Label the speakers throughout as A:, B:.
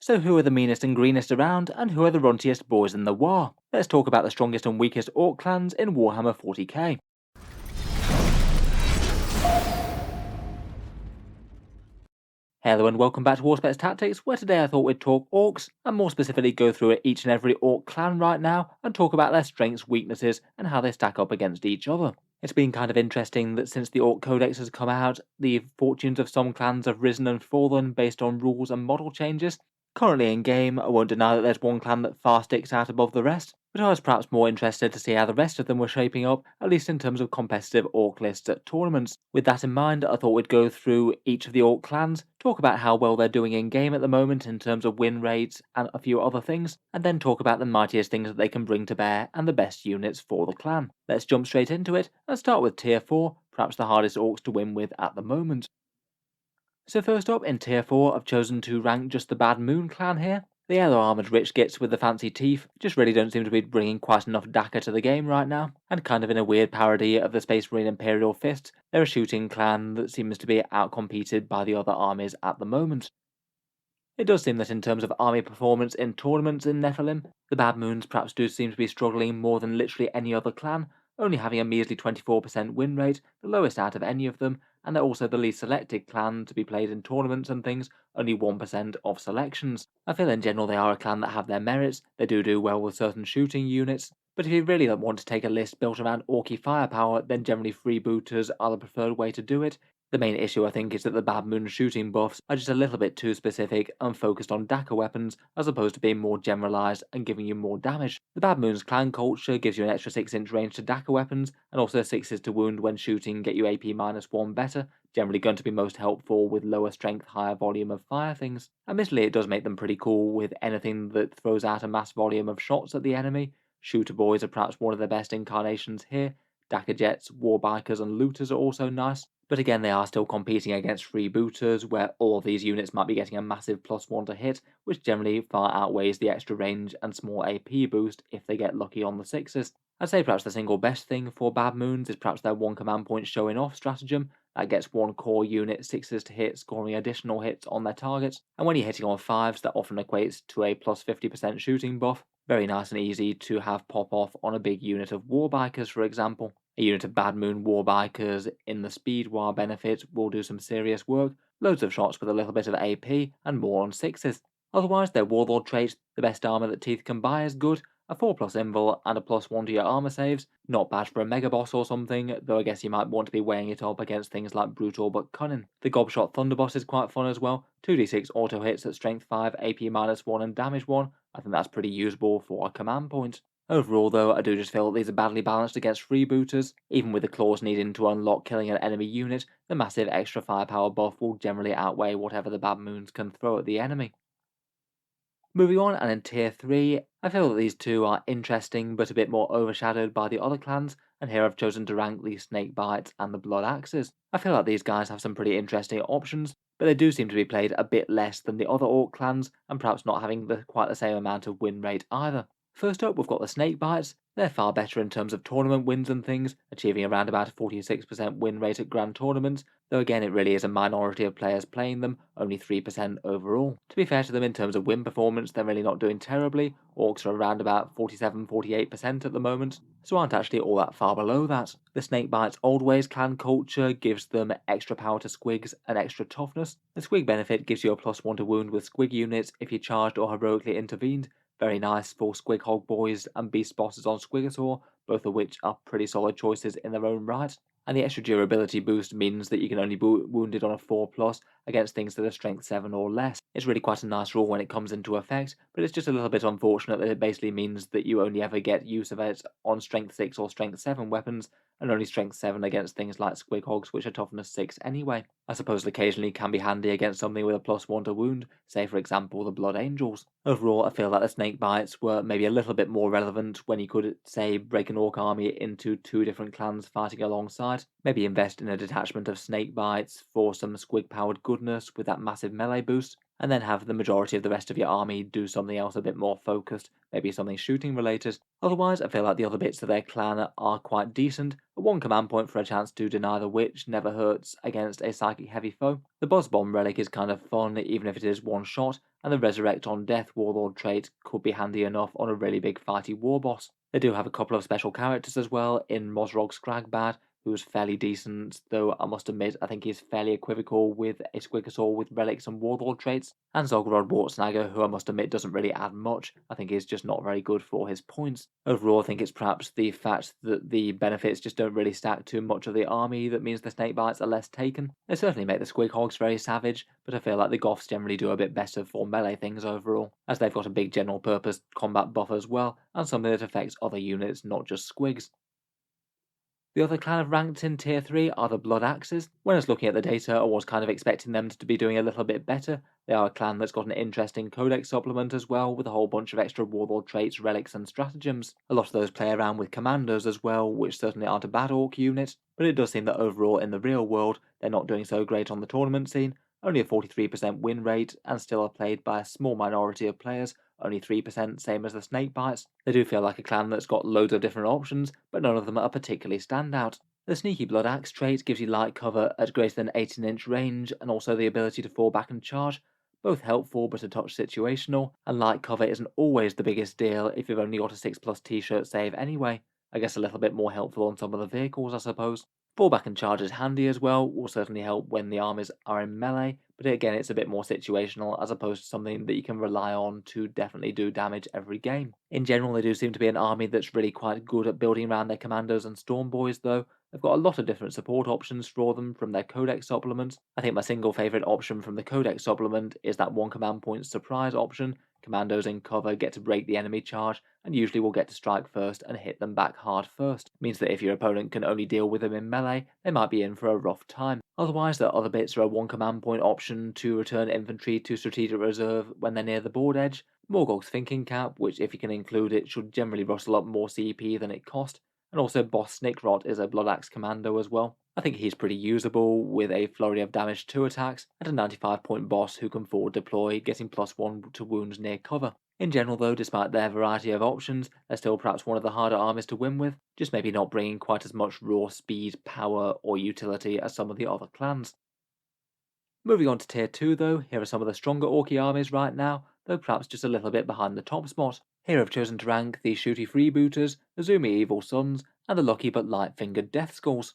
A: So who are the meanest and greenest around, and who are the runtiest boys in the war? Let's talk about the strongest and weakest Orc clans in Warhammer 40K. Hello and welcome back to Auspex Tactics, where today I thought we'd talk Orcs, and more specifically go through each and every Orc clan right now, and talk about their strengths, weaknesses, and how they stack up against each other. It's been kind of interesting that since the Orc Codex has come out, the fortunes of some clans have risen and fallen based on rules and model changes. Currently in game, I won't deny that there's one clan that far sticks out above the rest, but I was perhaps more interested to see how the rest of them were shaping up, at least in terms of competitive Orc lists at tournaments. With that in mind, I thought we'd go through each of the Orc clans, talk about how well they're doing in game at the moment in terms of win rates and a few other things, and then talk about the mightiest things that they can bring to bear and the best units for the clan. Let's jump straight into it and start with Tier 4, perhaps the hardest Orcs to win with at the moment. So first up, in Tier 4, I've chosen to rank just the Bad Moon clan here. The yellow armoured rich gits with the fancy teeth just really don't seem to be bringing quite enough Daka to the game right now, and kind of in a weird parody of the Space Marine Imperial Fist, they're a shooting clan that seems to be outcompeted by the other armies at the moment. It does seem that in terms of army performance in tournaments in Nephilim, the Bad Moons perhaps do seem to be struggling more than literally any other clan, only having a measly 24% win rate, the lowest out of any of them, and they're also the least selected clan to be played in tournaments and things, only 1% of selections. I feel in general they are a clan that have their merits, they do well with certain shooting units, but if you really want to take a list built around Orky firepower, then generally Freebooters are the preferred way to do it. The main issue I think is that the Bad Moon shooting buffs are just a little bit too specific and focused on Daka weapons as opposed to being more generalised and giving you more damage. The Bad Moon's clan culture gives you an extra 6-inch range to Daka weapons and also 6s to wound when shooting get you AP -1 better, generally going to be most helpful with lower strength, higher volume of fire things. Admittedly it does make them pretty cool with anything that throws out a mass volume of shots at the enemy. Shooter boys are perhaps one of the best incarnations here. Daka jets, war bikers and looters are also nice. But again, they are still competing against Freebooters, where all of these units might be getting a massive +1 to hit, which generally far outweighs the extra range and small AP boost if they get lucky on the 6s. I'd say perhaps the single best thing for Bad Moons is perhaps their one command point showing off stratagem. That gets one core unit 6s to hit, scoring additional hits on their targets, and when you're hitting on 5s, that often equates to a +50% shooting buff. Very nice and easy to have pop off on a big unit of Warbikers, for example. A unit of Bad Moon Warbikers in the speed war benefit will do some serious work, loads of shots with a little bit of AP, and more on 6s. Otherwise, their Warlord trait, the best armour that Teeth can buy, is good. A 4+ invul and a +1 to your armour saves. Not bad for a mega boss or something, though I guess you might want to be weighing it up against things like Brutal but Cunning. The Gobshot Thunderboss is quite fun as well. 2d6 auto hits at strength 5, AP -1 and damage 1. I think that's pretty usable for a command point. Overall though, I do just feel that these are badly balanced against Freebooters. Even with the claws needing to unlock killing an enemy unit, the massive extra firepower buff will generally outweigh whatever the Bad Moons can throw at the enemy. Moving on, and in Tier 3, I feel that these two are interesting but a bit more overshadowed by the other clans, and here I've chosen to rank the Snakebites and the Blood Axes. I feel like these guys have some pretty interesting options, but they do seem to be played a bit less than the other Orc clans, and perhaps not having quite the same amount of win rate either. First up, we've got the Snakebites. They're far better in terms of tournament wins and things, achieving around about a 46% win rate at grand tournaments, though again it really is a minority of players playing them, only 3% overall. To be fair to them in terms of win performance, they're really not doing terribly. Orcs are around about 47-48% at the moment, so aren't actually all that far below that. The Snakebites Old Ways clan culture gives them extra power to squigs and extra toughness. The squig benefit gives you a +1 to wound with squig units if you charged or heroically intervened. Very nice for Squig Hog Boys and Beast Bosses on Squigator, both of which are pretty solid choices in their own right. And the extra durability boost means that you can only be wounded on a 4+ against things that are strength 7 or less. It's really quite a nice rule when it comes into effect, but it's just a little bit unfortunate that it basically means that you only ever get use of it on strength 6 or strength 7 weapons, and only strength 7 against things like Squig Hogs, which are toughness 6 anyway. I suppose it occasionally can be handy against something with a +1 to wound, say for example the Blood Angels. Overall, I feel like the Snakebites were maybe a little bit more relevant when you could, say, break an Orc army into 2 different clans fighting alongside. Maybe invest in a detachment of Snakebites for some squig-powered goodness with that massive melee boost, and then have the majority of the rest of your army do something else a bit more focused, maybe something shooting related. Otherwise, I feel like the other bits of their clan are quite decent. A 1 command point for a chance to deny the witch never hurts against a psychic heavy foe. The Buzz Bomb relic is kind of fun, even if it is one shot, and the Resurrect on Death Warlord trait could be handy enough on a really big fighty war boss. They do have a couple of special characters as well in Mosrog Scragbad, who's fairly decent, though I must admit I think he's fairly equivocal with a Squigosaur with relics and warlord traits, and Zogrod Wartsnagger, who I must admit doesn't really add much. I think he's just not very good for his points. Overall, I think it's perhaps the fact that the benefits just don't really stack to much of the army that means the Snakebites are less taken. They certainly make the Squighogs very savage, but I feel like the Goffs generally do a bit better for melee things overall, as they've got a big general purpose combat buff as well, and something that affects other units, not just Squigs. The other clan I've ranked in tier 3 are the Blood Axes. When I was looking at the data, I was kind of expecting them to be doing a little bit better. They are a clan that's got an interesting Codex supplement as well, with a whole bunch of extra warlord traits, relics, and stratagems. A lot of those play around with commandos as well, which certainly aren't a bad orc unit, but it does seem that overall in the real world, they're not doing so great on the tournament scene. Only a 43% win rate, and still are played by a small minority of players, only 3%, same as the Snakebites. They do feel like a clan that's got loads of different options, but none of them are particularly standout. The Sneaky Blood Axe trait gives you light cover at greater than 18-inch range, and also the ability to fall back and charge. Both helpful but a touch situational, and light cover isn't always the biggest deal if you've only got a 6+ t-shirt save anyway. I guess a little bit more helpful on some of the vehicles, I suppose. Fallback and charge is handy as well, will certainly help when the armies are in melee, but again it's a bit more situational as opposed to something that you can rely on to definitely do damage every game. In general, they do seem to be an army that's really quite good at building around their commandos and storm boys though. They've got a lot of different support options for them from their Codex supplements. I think my single favourite option from the Codex supplement is that 1 command point surprise option. Commandos in cover get to break the enemy charge, and usually will get to strike first and hit them back hard first. Means that if your opponent can only deal with them in melee, they might be in for a rough time. Otherwise, the other bits are a 1 command point option to return infantry to strategic reserve when they're near the board edge, Morgul's Thinking Cap, which if you can include it should generally rustle up more CP than it cost, and also Boss Snickrot is a Blood Axe commando as well. I think he's pretty usable, with a flurry of damage to attacks, and a 95-point boss who can forward deploy, getting +1 to wounds near cover. In general though, despite their variety of options, they're still perhaps one of the harder armies to win with, just maybe not bringing quite as much raw speed, power, or utility as some of the other clans. Moving on to tier 2 though, here are some of the stronger Orky armies right now, though perhaps just a little bit behind the top spot. Here I've chosen to rank the shooty Freebooters, the zoomy Evil Sons, and the lucky but light-fingered Deathskulls.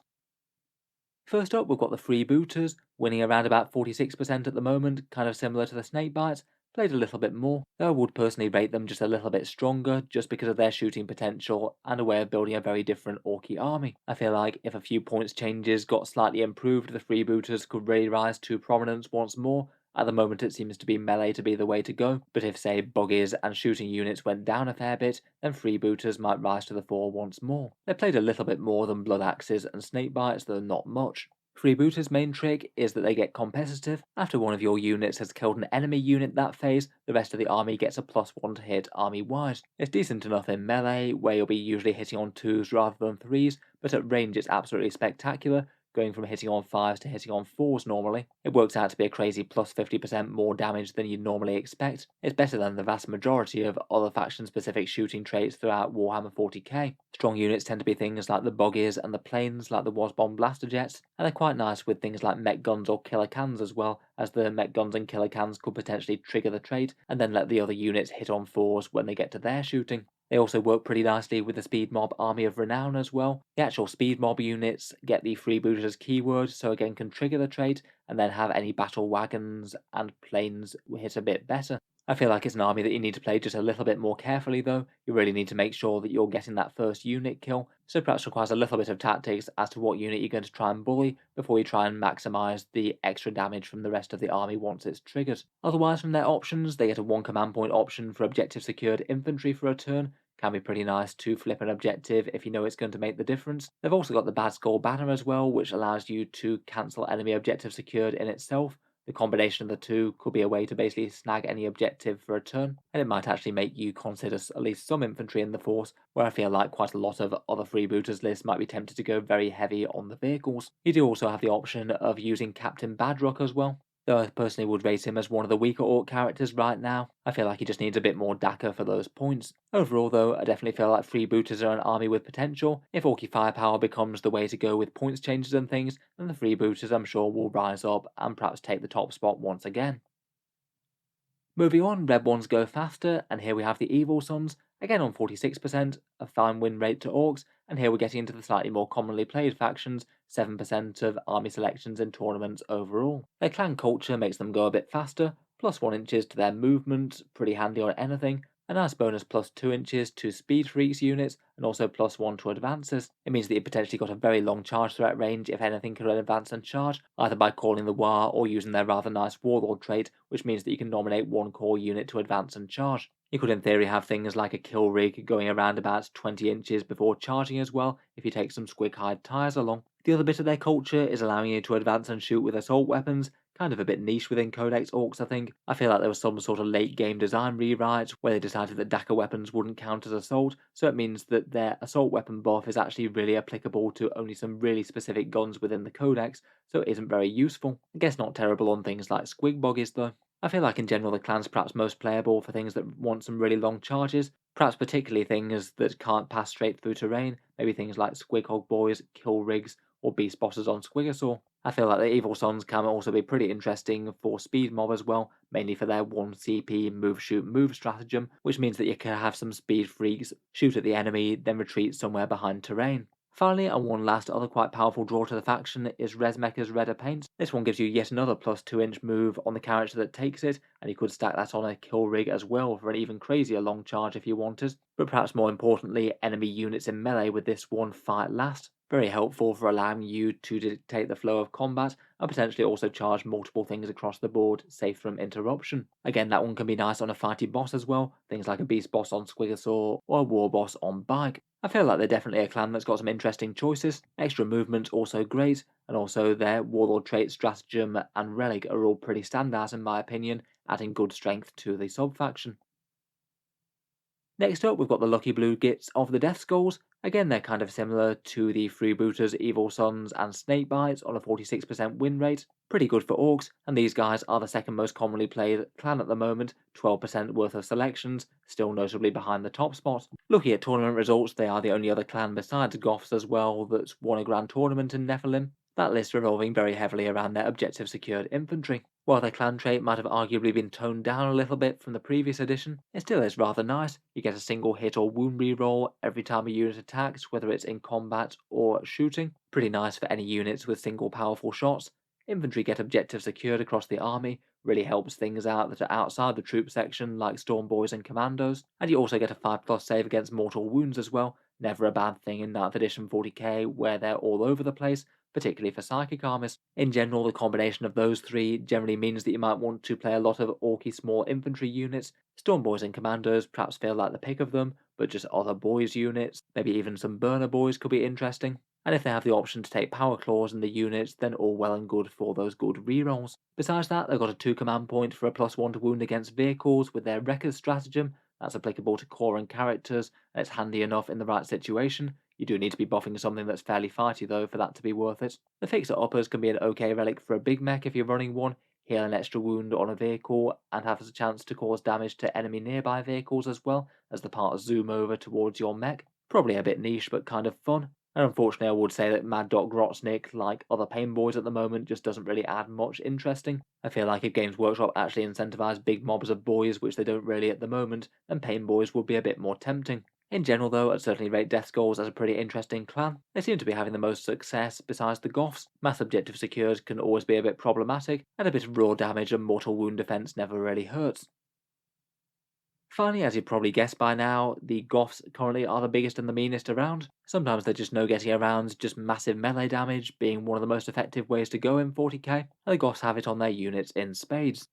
A: First up, we've got the Freebooters, winning around about 46% at the moment, kind of similar to the Snakebites, played a little bit more, though I would personally rate them just a little bit stronger, just because of their shooting potential and a way of building a very different Orky army. I feel like if a few points changes got slightly improved, the Freebooters could really rise to prominence once more. At the moment it seems to be melee to be the way to go, but if say buggies and shooting units went down a fair bit, then Freebooters might rise to the fore once more. They played a little bit more than Blood Axes and Snakebites, though not much. Freebooters' main trick is that they get competitive. After one of your units has killed an enemy unit that phase, the rest of the army gets a +1 to hit army-wide. It's decent enough in melee, where you'll be usually hitting on 2s rather than 3s, but at range it's absolutely spectacular, going from hitting on 5s to hitting on 4s normally. It works out to be a crazy +50% more damage than you'd normally expect. It's better than the vast majority of other faction-specific shooting traits throughout Warhammer 40K. Strong units tend to be things like the buggies and the planes like the Wasbomb blaster jets, and they're quite nice with things like mech guns or killer cans as well, as the mech guns and killer cans could potentially trigger the trait and then let the other units hit on 4s when they get to their shooting. They also work pretty nicely with the Speed Mob Army of Renown as well. The actual Speed Mob units get the Freebooters keyword, so again can trigger the trait, and then have any battle wagons and planes hit a bit better. I feel like it's an army that you need to play just a little bit more carefully though. You really need to make sure that you're getting that first unit kill, so perhaps requires a little bit of tactics as to what unit you're going to try and bully before you try and maximise the extra damage from the rest of the army once it's triggered. Otherwise, from their options, they get a 1 command point option for objective secured infantry for a turn. Can be pretty nice to flip an objective if you know it's going to make the difference. They've also got the Bad Skull banner as well, which allows you to cancel enemy objective secured in itself. The combination of the two could be a way to basically snag any objective for a turn, and it might actually make you consider at least some infantry in the force, where I feel like quite a lot of other freebooters lists might be tempted to go very heavy on the vehicles. You do also have the option of using Captain Badrock as well, though I personally would rate him as one of the weaker orc characters right now. I feel like he just needs a bit more DACA for those points. Overall though, I definitely feel like freebooters are an army with potential. If Orky firepower becomes the way to go with points changes and things, then the freebooters I'm sure will rise up and perhaps take the top spot once again. Moving on, red ones go faster, and here we have the Evil Sons, again on 46%, a fine win rate to Orcs, and here we're getting into the slightly more commonly played factions, 7% of army selections in tournaments overall. Their clan culture makes them go a bit faster, +1 inches to their movement, pretty handy on anything, a nice bonus +2 inches to speed freaks units, and also +1 to advances. It means that you've potentially got a very long charge threat range if anything can advance and charge, either by calling the War or using their rather nice Warlord trait, which means that you can nominate one core unit to advance and charge. You could in theory have things like a kill rig going around about 20 inches before charging as well, if you take some squig hide tires along. The other bit of their culture is allowing you to advance and shoot with assault weapons, kind of a bit niche within Codex Orcs, I think. I feel like there was some sort of late game design rewrite where they decided that Daka weapons wouldn't count as assault, so it means that their assault weapon buff is actually really applicable to only some really specific guns within the Codex, so it isn't very useful. I guess not terrible on things like squig boggies though. I feel like in general the clan's perhaps most playable for things that want some really long charges, perhaps particularly things that can't pass straight through terrain, maybe things like squig hog boys, kill rigs, or beast bosses on Squigosaur. I feel like the Evil Sons can also be pretty interesting for speed mob as well, mainly for their 1 CP move shoot move stratagem, which means that you can have some speed freaks shoot at the enemy, then retreat somewhere behind terrain. Finally, and one last other quite powerful draw to the faction is Resmeka's Redder Paint. This one gives you yet another +2 inch move on the character that takes it, and you could stack that on a kill rig as well for an even crazier long charge if you wanted. But perhaps more importantly, enemy units in melee with this one fight last. Very helpful for allowing you to dictate the flow of combat and potentially also charge multiple things across the board, safe from interruption. Again, that one can be nice on a fighty boss as well, things like a beast boss on Squigosaur or a war boss on Bike. I feel like they're definitely a clan that's got some interesting choices. Extra movement also great, and also their warlord trait, stratagem, and relic are all pretty standout in my opinion, adding good strength to the sub-faction. Next up, we've got the Lucky Blue Gits of the Deathskulls. Again, they're kind of similar to the Freebooters, Evil Sons, and Snakebites on a 46% win rate. Pretty good for Orcs, and these guys are the second most commonly played clan at the moment, 12% worth of selections, still notably behind the top spot. Looking at tournament results, they are the only other clan besides Goffs as well that's won a grand tournament in Nephilim, that list revolving very heavily around their objective secured infantry. While their clan trait might have arguably been toned down a little bit from the previous edition, it still is rather nice. You get a single hit or wound reroll every time a unit attacks, whether it's in combat or shooting. Pretty nice for any units with single powerful shots. Infantry get objectives secured across the army, really helps things out that are outside the troop section like storm boys and commandos, and you also get a 5+ save against mortal wounds as well, never a bad thing in 9th edition 40k where they're all over the place, particularly for psychic armies. In general, the combination of those three generally means that you might want to play a lot of orky small infantry units. Storm boys and commandos perhaps feel like the pick of them, but just other boys units, maybe even some burner boys could be interesting. And if they have the option to take power claws in the units, then all well and good for those good rerolls. Besides that, they've got a 2 command point for a +1 to wound against vehicles with their Wrecker's stratagem. That's applicable to core and characters, and it's handy enough in the right situation. You do need to be buffing something that's fairly fighty though for that to be worth it. The Fixer Uppers can be an okay relic for a big mech if you're running one, heal an extra wound on a vehicle, and have a chance to cause damage to enemy nearby vehicles as well, as the parts zoom over towards your mech. Probably a bit niche but kind of fun. And unfortunately, I would say that Mad Dog Grotznik, like other Pain Boys at the moment, just doesn't really add much interesting. I feel like if Games Workshop actually incentivise big mobs of boys, which they don't really at the moment, then Pain Boys would be a bit more tempting. In general, though, I'd certainly rate Deathskulls as a pretty interesting clan. They seem to be having the most success besides the Goffs. Mass objective secured can always be a bit problematic, and a bit of raw damage and mortal wound defense never really hurts. Finally, as you'd probably guessed by now, the Goths currently are the biggest and the meanest around. Sometimes they're just no getting around, just massive melee damage being one of the most effective ways to go in 40k, and the Goths have it on their units in spades.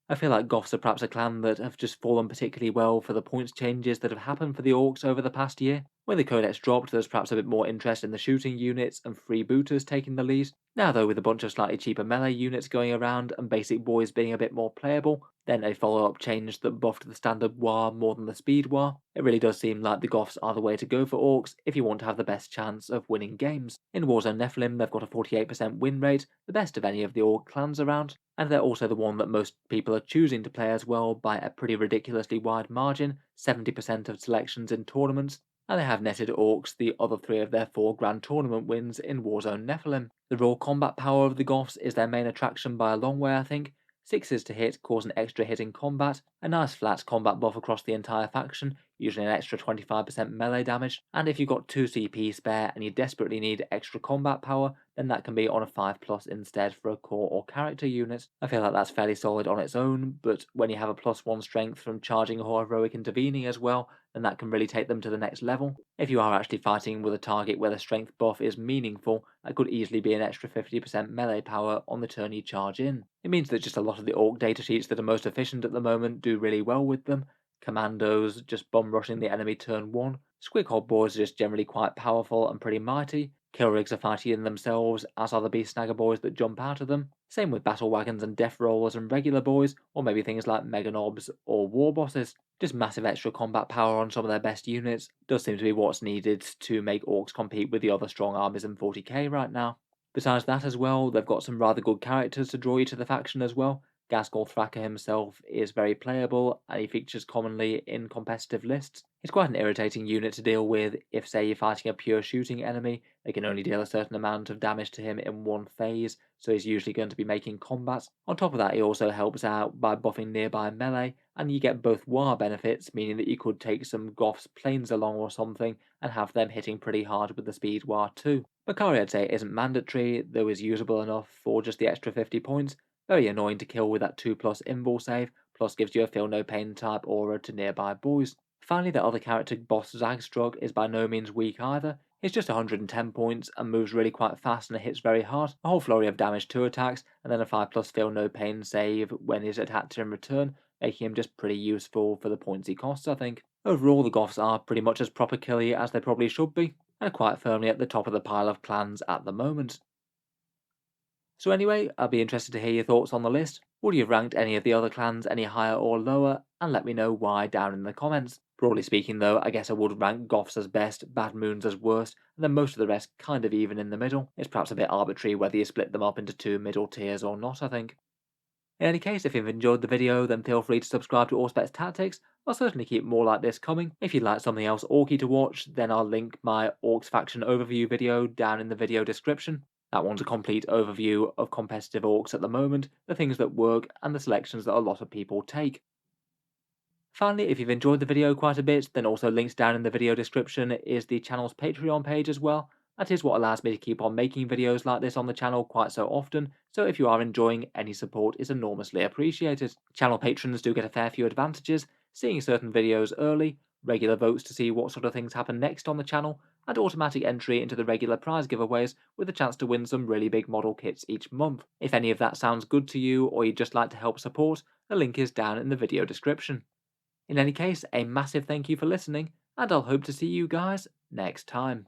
A: I feel like Goths are perhaps a clan that have just fallen particularly well for the points changes that have happened for the Orcs over the past year. When the Codex dropped, there's perhaps a bit more interest in the shooting units and Freebooters taking the lead. Now though, with a bunch of slightly cheaper melee units going around and basic boys being a bit more playable, then a follow-up change that buffed the standard war more than the speed war, it really does seem like the Goths are the way to go for Orcs if you want to have the best chance of winning games. In Warzone Nephilim, they've got a 48% win rate, the best of any of the Orc clans around, and they're also the one that most people are choosing to play as well by a pretty ridiculously wide margin, 70% of selections in tournaments, and they have netted Orcs the other 3 of their 4 grand tournament wins in Warzone Nephilim. The raw combat power of the Goths is their main attraction by a long way, I think. 6s to hit cause an extra hit in combat, a nice flat combat buff across the entire faction, usually an extra 25% melee damage, and if you've got 2 CP spare and you desperately need extra combat power, then that can be on a 5+ instead for a core or character unit. I feel like that's fairly solid on its own, but when you have a +1 strength from charging or heroic intervening as well, then that can really take them to the next level. If you are actually fighting with a target where the strength buff is meaningful, that could easily be an extra 50% melee power on the turn you charge in. It means that just a lot of the Orc datasheets that are most efficient at the moment do really well with them. Commandos just bum rushing the enemy turn 1, Squig Hog boys are just generally quite powerful and pretty mighty, Kill rigs are fighty in themselves, as are the beast snagger boys that jump out of them. Same with battle wagons and death rollers and regular boys, or maybe things like mega knobs or war bosses. Just massive extra combat power on some of their best units does seem to be what's needed to make Orcs compete with the other strong armies in 40k right now. Besides that as well, they've got some rather good characters to draw you to the faction as well. Gasgol Thraka himself is very playable, and he features commonly in competitive lists. He's quite an irritating unit to deal with if, say, you're fighting a pure shooting enemy. They can only deal a certain amount of damage to him in one phase, so he's usually going to be making combat. On top of that, he also helps out by buffing nearby melee, and you get both War benefits, meaning that you could take some Goffs planes along or something and have them hitting pretty hard with the speed War too. Makari I'd say isn't mandatory, though is usable enough for just the extra 50 points. Very annoying to kill with that 2+ invul save, plus gives you a feel no pain type aura to nearby boys. Finally, the other character, boss Zagstrug, is by no means weak either. He's just 110 points and moves really quite fast and hits very hard. A whole flurry of damage to attacks, and then a 5+ feel no pain save when he's attacked in return, making him just pretty useful for the points he costs, I think. Overall, the Goffs are pretty much as proper killy as they probably should be, and quite firmly at the top of the pile of clans at the moment. So anyway, I'll be interested to hear your thoughts on the list. Would you have ranked any of the other clans any higher or lower? And let me know why down in the comments. Broadly speaking though, I guess I would rank Goffs as best, Bad Moons as worst, and then most of the rest kind of even in the middle. It's perhaps a bit arbitrary whether you split them up into 2 middle tiers or not, I think. In any case, if you've enjoyed the video, then feel free to subscribe to Auspex Tactics. I'll certainly keep more like this coming. If you'd like something else Orky to watch, then I'll link my Orks faction overview video down in the video description. That one's a complete overview of competitive Orks at the moment, the things that work, and the selections that a lot of people take. Finally, if you've enjoyed the video quite a bit, then also linked down in the video description is the channel's Patreon page as well. That is what allows me to keep on making videos like this on the channel quite so often, so if you are enjoying, any support is enormously appreciated. Channel patrons do get a fair few advantages, seeing certain videos early, regular votes to see what sort of things happen next on the channel, and automatic entry into the regular prize giveaways with a chance to win some really big model kits each month. If any of that sounds good to you, or you'd just like to help support, the link is down in the video description. In any case, a massive thank you for listening, and I'll hope to see you guys next time.